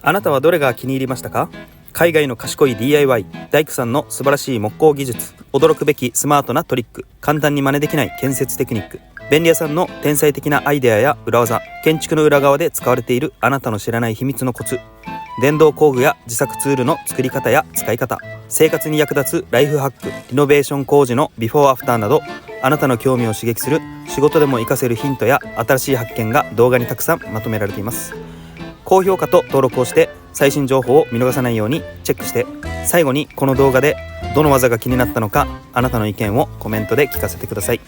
あなたはどれが気に入りましたか？海外の賢い DIY、 大工さんの素晴らしい木工技術、驚くべきスマートなトリック、簡単に真似できない建設テクニック、便利屋さんの天才的なアイデアや裏技、建築の裏側で使われているあなたの知らない秘密のコツ、電動工具や自作ツールの作り方や使い方、生活に役立つライフハック、リノベーション工事のビフォーアフターなど、あなたの興味を刺激する仕事でも活かせるヒントや新しい発見が動画にたくさんまとめられています。高評価と登録をして最新情報を見逃さないようにチェックして、最後にこの動画でどの技が気になったのか、あなたの意見をコメントで聞かせてください。